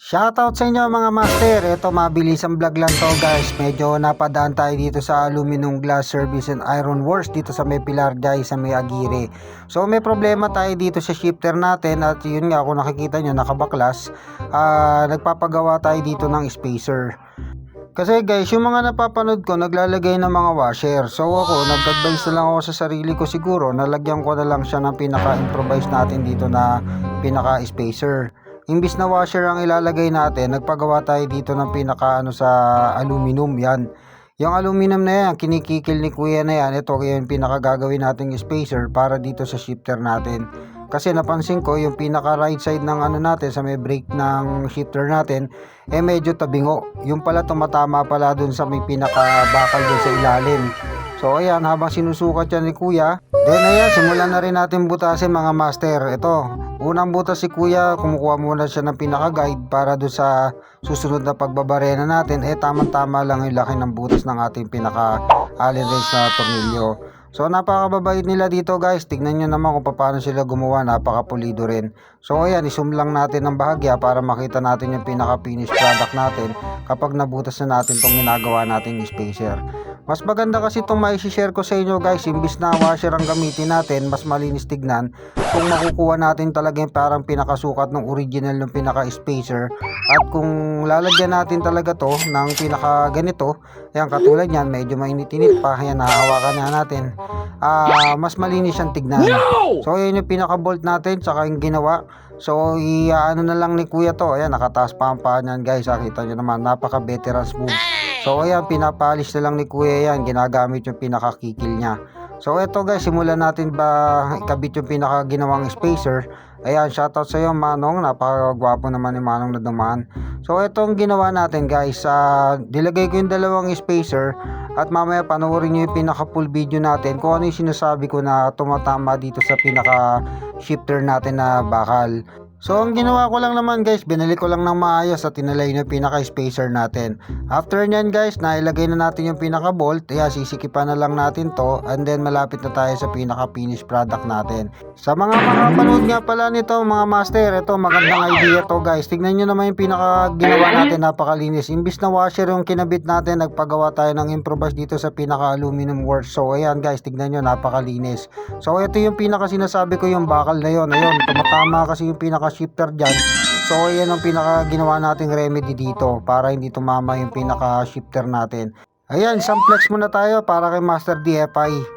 Shoutout sa inyo mga master. Ito mabilisang vlog lang to guys. Medyo napadaan tayo dito sa Aluminum Glass Service and Iron Works dito sa may Pilar guys, sa may Aguirre. So may problema tayo dito sa shifter natin at yun nga kung nakikita nyo nakabaklas. Nagpapagawa tayo dito ng spacer. Kasi guys, yung mga napapanood ko naglalagay ng mga washer. So ako, nag-advise na lang ako sa sarili ko siguro, nalagyan ko na lang siya ng pinaka-improvise natin dito na pinaka-spacer. Imbis na washer ang ilalagay natin, nagpagawa tayo dito ng pinaka sa aluminum yan. Yung aluminum na yan, kinikikil ni kuya na yan, ito yung pinaka gagawin nating spacer para dito sa shifter natin. Kasi napansin ko yung pinaka right side ng natin sa may brake ng shifter natin medyo tabingo. Yung pala tumatama pala dun sa may pinaka bakal dun sa ilalim. So ayan, habang sinusukat yan ni kuya, then ayan, simulan na rin natin butasin mga master. Ito, unang butas si kuya, kumukuha muna siya ng pinaka guide para dun sa susunod na pagbabarena natin. Tamang-tama lang yung laki ng butas ng ating pinaka allen wrench na tornilyo. So napakababait nila dito guys. Tignan nyo naman kung paano sila gumawa. Napakapulido rin. So ayan, isum lang natin ng bahagya para makita natin yung pinaka finished product natin kapag nabutas na natin itong ginagawa nating spacer. Mas maganda kasi itong mai-share ko sa inyo guys. Imbis na washer ang gamitin natin, mas malinis tignan kung makukuha natin talaga yung parang pinakasukat ng original ng pinaka spacer. At kung lalagyan natin talaga to ng pinaka ganito, yan katulad yan, medyo mainit-init pa, yan nahahawakan na natin, mas malinis siyang tignan. So yun yung pinaka bolt natin, saka yung ginawa. So ano na lang ni kuya to, ayan, nakataas pa ang paa niyan guys. Kita nyo naman, napaka veteran smooth. So ayan, pinapalis na lang ni kuya yan, ginagamit yung pinakakikil niya. So eto guys, simulan natin ba ikabit yung pinaka ginawang spacer. Ayan, shoutout sa iyo Manong, napakagwapo naman ni Manong na dumaan. So etong ginawa natin guys, nilagay ko yung dalawang spacer at mamaya panoorin nyo yung pinaka full video natin kung ano yung sinasabi ko na tumatama dito sa pinaka shifter natin na bakal. So ang ginawa ko lang naman guys, binalik ko lang ng maayos at tinalay na pinaka spacer natin. After nyan guys, nailagay na natin yung pinaka bolt. Sisikipan na lang natin to and then malapit na tayo sa pinaka finished product natin. Sa mga panood nga pala nito mga master, ito magandang idea to guys. Tignan nyo naman yung pinaka ginawa natin, napakalinis. Imbis na washer yung kinabit natin, nagpagawa tayo ng improvise dito sa pinaka aluminum works. So ayan guys, tignan nyo, napakalinis. So ito yung pinaka sinasabi ko, yung bakal na yon. Ayun, tumatama kasi yung pinaka shifter dyan. So yan ang pinaka ginawa nating remedy dito para hindi tumama yung pinaka shifter natin. Ayan, isang flex muna tayo para kay Master DFI.